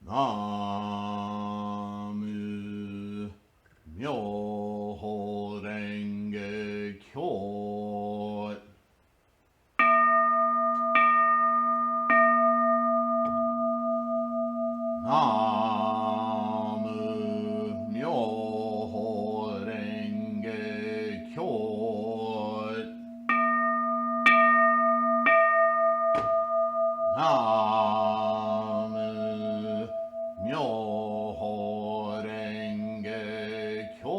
Namu Myoho Renge Kyo. Namu Myoho Renge Kyo. Namu Myoho Renge Kyo.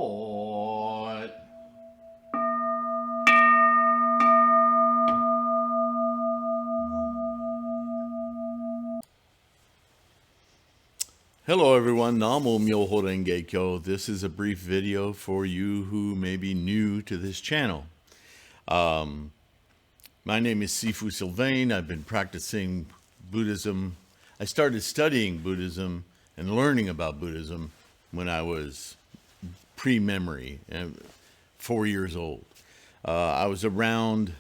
Hello everyone, Namo Myoho Renge Kyo. This is a brief video for you who may be new to this channel. My name is Sifu Sylvain. I've been practicing Buddhism. I started studying Buddhism and learning about Buddhism when I was pre-memory, 4 years old. I was around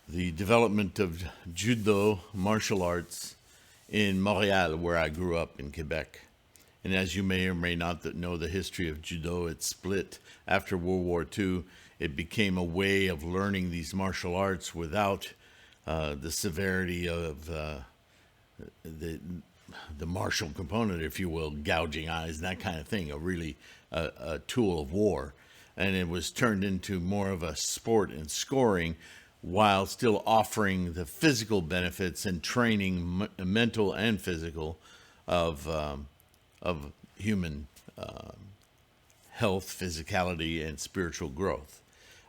the development of Judo martial arts in Montreal, where I grew up in Quebec. And as you may or may not know the history of Judo, it split after World War II. It became a way of learning these martial arts without the severity of the martial component, if you will, gouging eyes, and that kind of thing, a tool of war. And it was turned into more of a sport and scoring, while still offering the physical benefits and training, mental and physical, of human health, physicality, and spiritual growth.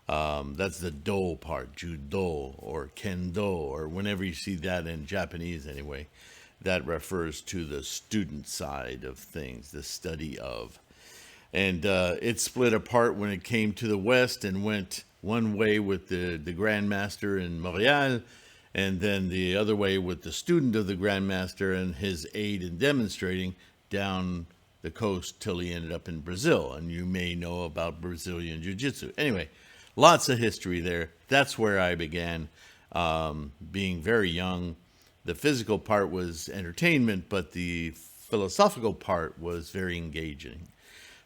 That's the do part, judo or kendo, or whenever you see that in Japanese anyway, that refers to the student side of things, the study of. And it split apart when it came to the West and went one way with the Grandmaster in Montreal, and then the other way with the student of the Grandmaster and his aide in demonstrating down the coast till he ended up in Brazil. And you may know about Brazilian Jiu-Jitsu. Anyway, lots of history there. That's where I began, being very young. The physical part was entertainment, but the philosophical part was very engaging.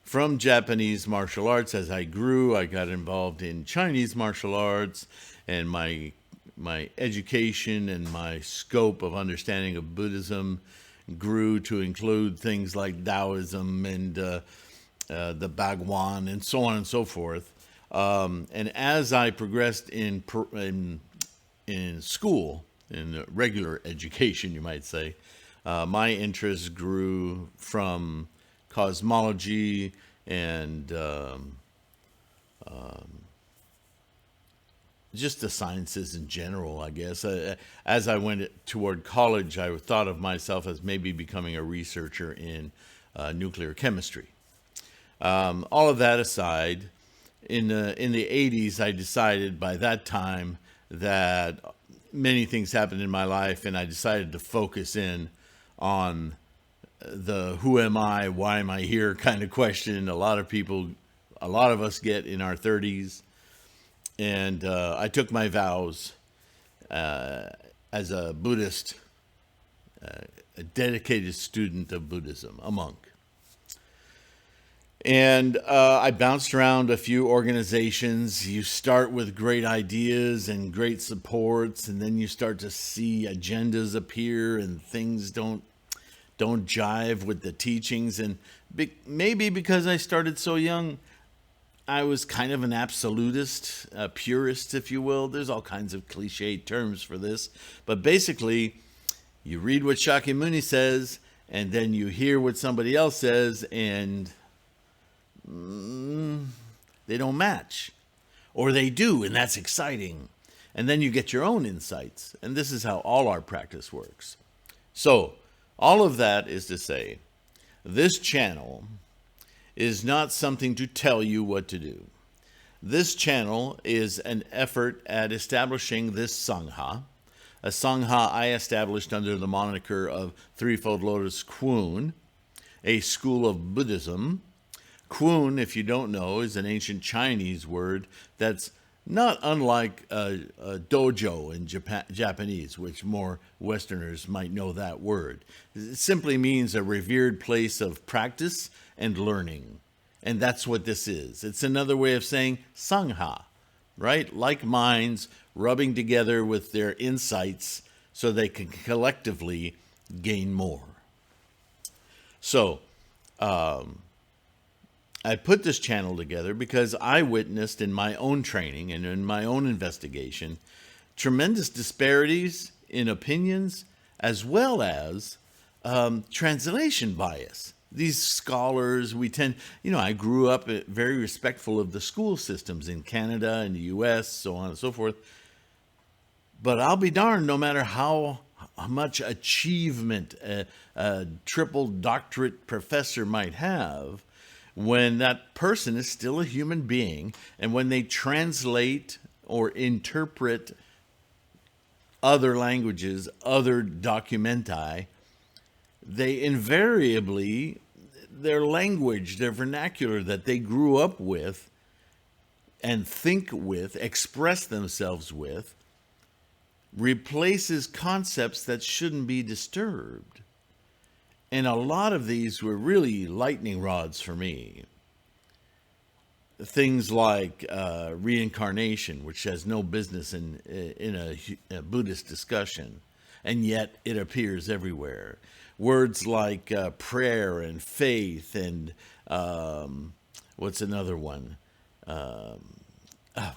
From Japanese martial arts, as I grew, I got involved in Chinese martial arts, and my education and my scope of understanding of Buddhism grew to include things like Taoism and the Bhagwan and so on and so forth. And as I progressed in school, in regular education, you might say, my interest grew from cosmology and just the sciences in general, I guess. As I went toward college, I thought of myself as maybe becoming a researcher in nuclear chemistry. All of that aside, in the 80s, I decided by that time that many things happened in my life, and I decided to focus in on the who am I, why am I here kind of question a lot of us get in our 30s. And I took my vows as a Buddhist, a dedicated student of Buddhism, a monk. And I bounced around a few organizations. You start with great ideas and great supports, and then you start to see agendas appear and things don't jive with the teachings. And maybe because I started so young, I was kind of an absolutist, a purist, if you will. There's all kinds of cliche terms for this. But basically, you read what Shakyamuni says, and then you hear what somebody else says, and they don't match. Or they do, and that's exciting. And then you get your own insights. And this is how all our practice works. So, all of that is to say, this channel is not something to tell you what to do. This channel is an effort at establishing this Sangha, a Sangha I established under the moniker of Threefold Lotus Kwun, a school of Buddhism. Kwun, if you don't know, is an ancient Chinese word that's not unlike a dojo in Japanese, which more Westerners might know that word. It simply means a revered place of practice and learning. And that's what this is. It's another way of saying sangha, right? Like minds rubbing together with their insights so they can collectively gain more. So, I put this channel together because I witnessed in my own training and in my own investigation tremendous disparities in opinions as well as translation bias. These scholars, we tend, I grew up very respectful of the school systems in Canada and the US, so on and so forth. But I'll be darned, no matter how much achievement a triple doctorate professor might have, when that person is still a human being, and when they translate or interpret other languages, other documenti, they invariably, their language, their vernacular that they grew up with and think with, express themselves with, replaces concepts that shouldn't be disturbed. And a lot of these were really lightning rods for me. Things like reincarnation, which has no business in a Buddhist discussion, and yet it appears everywhere. Words like prayer and faith and what's another one?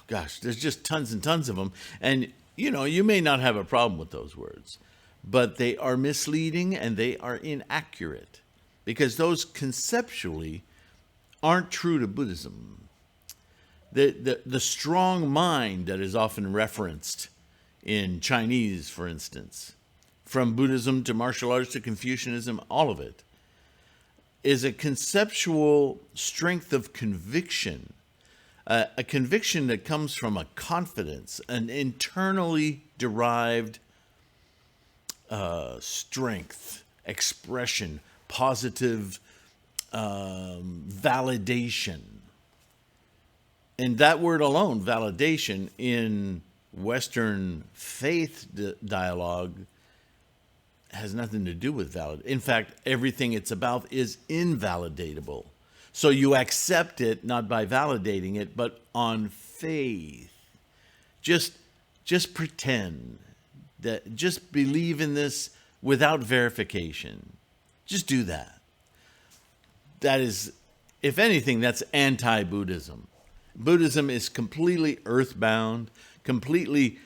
There's just tons and tons of them. And, you may not have a problem with those words, but they are misleading and they are inaccurate because those conceptually aren't true to Buddhism. The strong mind that is often referenced in Chinese, for instance, from Buddhism to martial arts to Confucianism, all of it, is a conceptual strength of conviction, a conviction that comes from a confidence, an internally derived strength, expression, positive validation. And that word alone, validation, in Western faith dialogue has nothing to do with valid. In fact, everything it's about is invalidatable. So you accept it not by validating it, but on faith. Just pretend that, just believe in this without verification. Just do that. That is, if anything, that's anti-Buddhism. Buddhism is completely earthbound, completely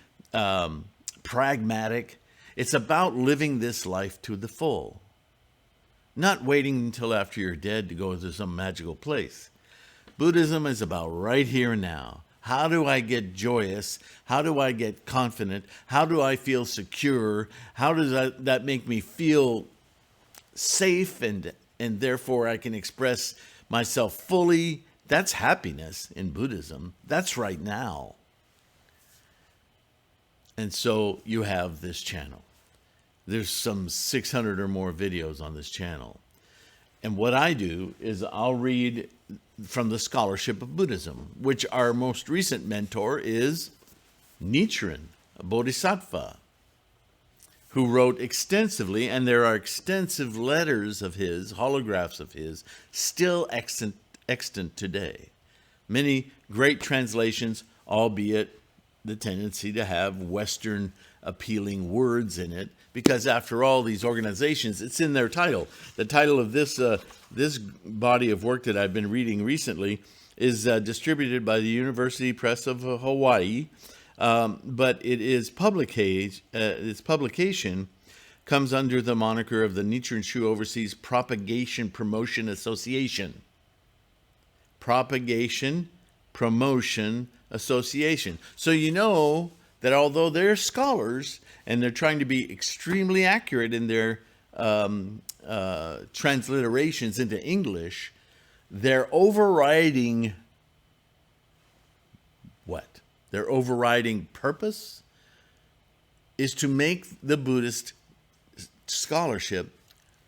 pragmatic. It's about living this life to the full, not waiting until after you're dead to go to some magical place. Buddhism is about right here and now. How do I get joyous? How do I get confident? How do I feel secure? How does that make me feel safe and therefore I can express myself fully? That's happiness in Buddhism. That's right now. And so you have this channel. There's some 600 or more videos on this channel. And what I do is I'll read from the scholarship of Buddhism, which our most recent mentor is Nichiren, a bodhisattva, who wrote extensively, and there are extensive letters of his, holographs of his, still extant today. Many great translations, albeit the tendency to have Western appealing words in it, because after all, these organizations, it's in their title. The title of this body of work that I've been reading recently is distributed by the University Press of Hawaii, but its publication comes under the moniker of the Nichiren Shu Overseas Propagation Promotion Association. Propagation Promotion Association. So you know that although they're scholars and they're trying to be extremely accurate in their transliterations into English, they're overriding what? Their overriding purpose is to make the Buddhist scholarship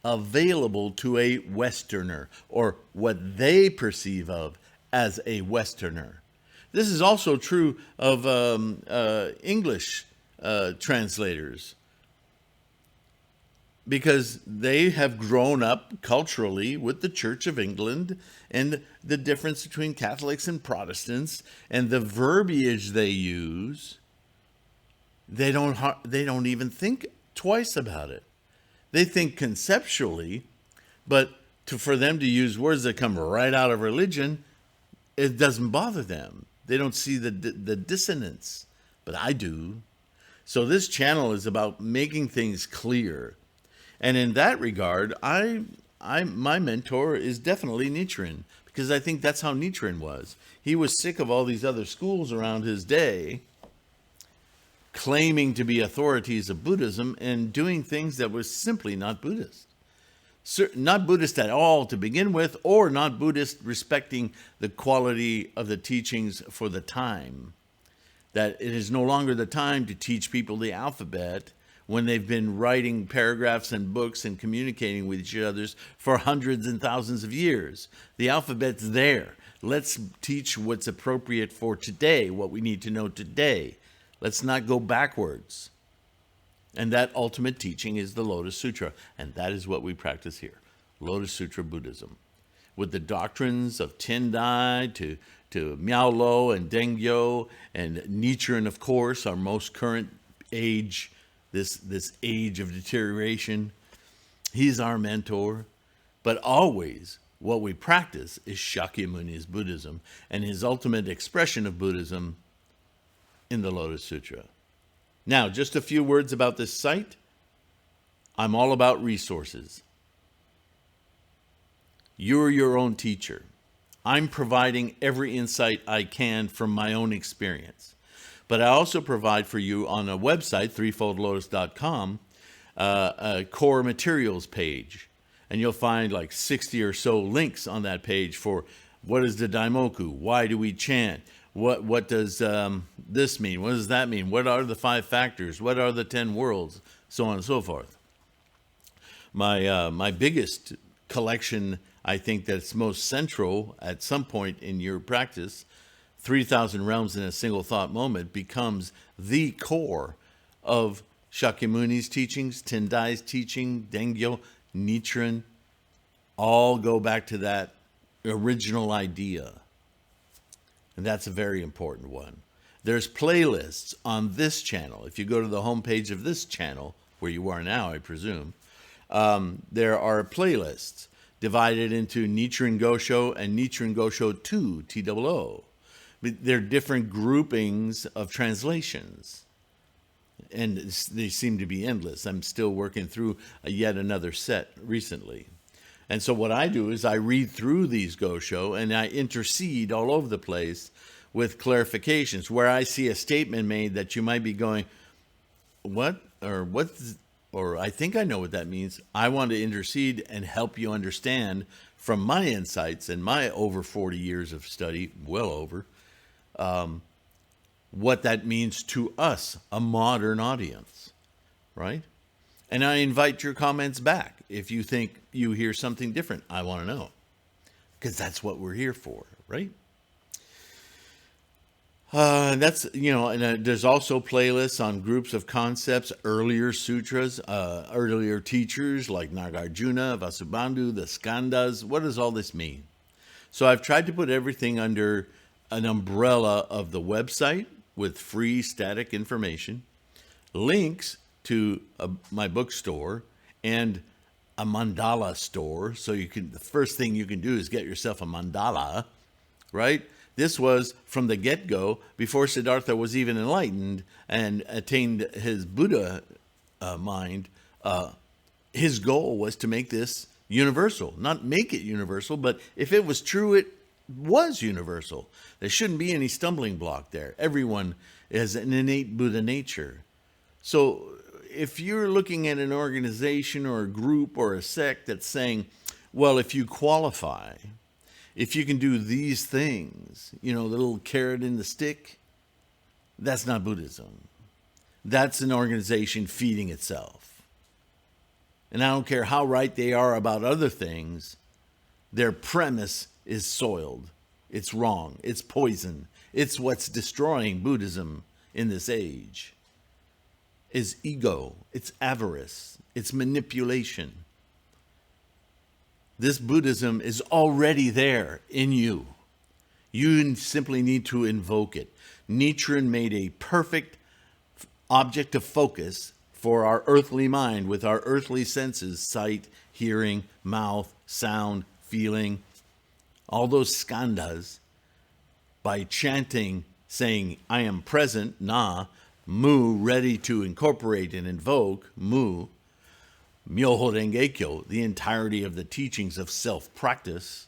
available to a Westerner, or what they perceive of as a Westerner. This is also true of English translators, because they have grown up culturally with the Church of England and the difference between Catholics and Protestants and the verbiage they use. They don't even think twice about it. They think conceptually, but for them to use words that come right out of religion, it doesn't bother them. They don't see the dissonance, but I do. So this channel is about making things clear. And in that regard, my mentor is definitely Nichiren, because I think that's how Nichiren was. He was sick of all these other schools around his day claiming to be authorities of Buddhism and doing things that was simply not Buddhist. Not Buddhist at all to begin with, or not Buddhist respecting the quality of the teachings for the time. That it is no longer the time to teach people the alphabet when they've been writing paragraphs and books and communicating with each other for hundreds and thousands of years. The alphabet's there. Let's teach what's appropriate for today, what we need to know today. Let's not go backwards. And that ultimate teaching is the Lotus Sutra. And that is what we practice here. Lotus Sutra Buddhism. With the doctrines of Tendai to Miao Lo and Dengyo and Nichiren, of course, our most current age, this age of deterioration. He's our mentor. But always what we practice is Shakyamuni's Buddhism and his ultimate expression of Buddhism in the Lotus Sutra. Now, just a few words about this site. I'm all about resources. You're your own teacher. I'm providing every insight I can from my own experience. But I also provide for you on a website, threefoldlotus.com, a core materials page. And you'll find like 60 or so links on that page for what is the Daimoku? Why do we chant? What does this mean? What does that mean? What are the 5 factors? What are the 10 worlds? So on and so forth. My biggest collection, I think that's most central at some point in your practice, 3,000 Realms in a Single Thought Moment, becomes the core of Shakyamuni's teachings, Tendai's teaching, Dengyo, Nichiren, all go back to that original idea. And that's a very important one. There's playlists on this channel. If you go to the homepage of this channel, where you are now, I presume, there are playlists divided into Nichiren Gosho and Nichiren Gosho 2, TOO. They're different groupings of translations. And they seem to be endless. I'm still working through yet another set recently. And so what I do is I read through these Gosho and I intercede all over the place with clarifications where I see a statement made that you might be going, what? Or I think I know what that means. I want to intercede and help you understand from my insights and my over 40 years of study, well over, what that means to us, a modern audience, right? And I invite your comments back. If you think you hear something different, I want to know. Because that's what we're here for, right? That's, and there's also playlists on groups of concepts, earlier sutras, earlier teachers like Nagarjuna, Vasubandhu, the Skandhas. What does all this mean? So I've tried to put everything under an umbrella of the website with free static information, links to my bookstore, and a mandala store. So the first thing you can do is get yourself a mandala, right? This was from the get-go, before Siddhartha was even enlightened and attained his Buddha mind. His goal was to make this universal. Not make it universal, but if it was true, it was universal. There shouldn't be any stumbling block there. Everyone has an innate Buddha nature. So if you're looking at an organization or a group or a sect that's saying, well, if you qualify, if you can do these things, the little carrot in the stick, that's not Buddhism. That's an organization feeding itself. And I don't care how right they are about other things, their premise is soiled. It's wrong. It's poison. It's what's destroying Buddhism in this age. Is ego, it's avarice, it's manipulation. This Buddhism is already there in you. You simply need to invoke it. Nichiren made a perfect object of focus for our earthly mind with our earthly senses, sight, hearing, mouth, sound, feeling, all those skandhas, by chanting, saying, I am present, na, mu, ready to incorporate and invoke, mu, Myoho Renge Kyo, the entirety of the teachings of self-practice,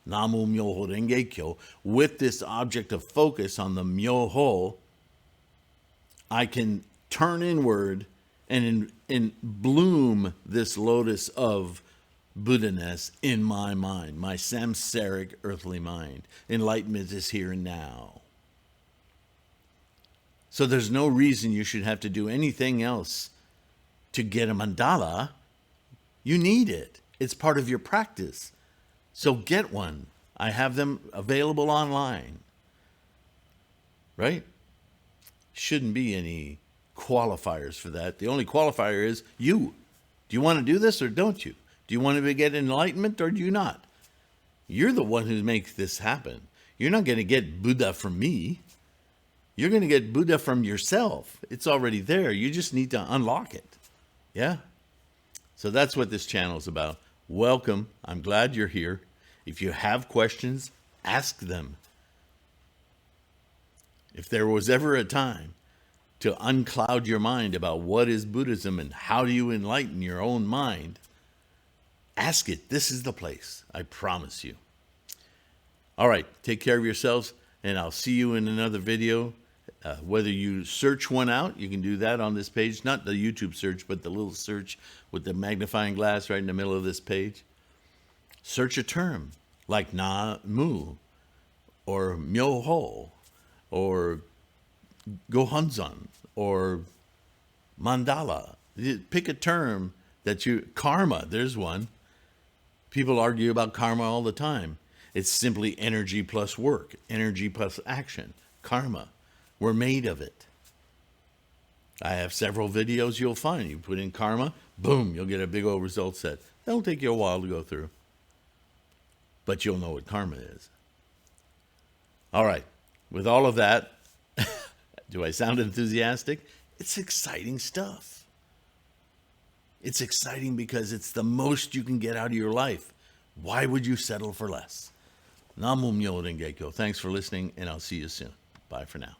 Namu Myoho Renge Kyo, with this object of focus on the Myoho, I can turn inward and bloom this lotus of Buddha-ness in my mind, my samsaric earthly mind. Enlightenment is here and now. So there's no reason you should have to do anything else to get a mandala. You need it. It's part of your practice. So get one. I have them available online. Right? Shouldn't be any qualifiers for that. The only qualifier is you. Do you want to do this or don't you? Do you want to get enlightenment or do you not? You're the one who makes this happen. You're not going to get Buddha from me. You're going to get Buddha from yourself. It's already there. You just need to unlock it. Yeah? So that's what this channel is about. Welcome. I'm glad you're here. If you have questions, ask them. If there was ever a time to uncloud your mind about what is Buddhism and how do you enlighten your own mind, ask it. This is the place. I promise you. All right. Take care of yourselves, and I'll see you in another video. Whether you search one out, you can do that on this page. Not the YouTube search, but the little search with the magnifying glass right in the middle of this page. Search a term like Na Mu or Myoho or Gohonzon or Mandala. Pick a term that you... Karma, there's one. People argue about karma all the time. It's simply energy plus work, energy plus action. Karma. We're made of it. I have several videos you'll find. You put in karma, boom, you'll get a big old result set. That'll take you a while to go through. But you'll know what karma is. All right. With all of that, do I sound enthusiastic? It's exciting stuff. It's exciting because it's the most you can get out of your life. Why would you settle for less? Namu Myoho Renge Kyo. Thanks for listening, and I'll see you soon. Bye for now.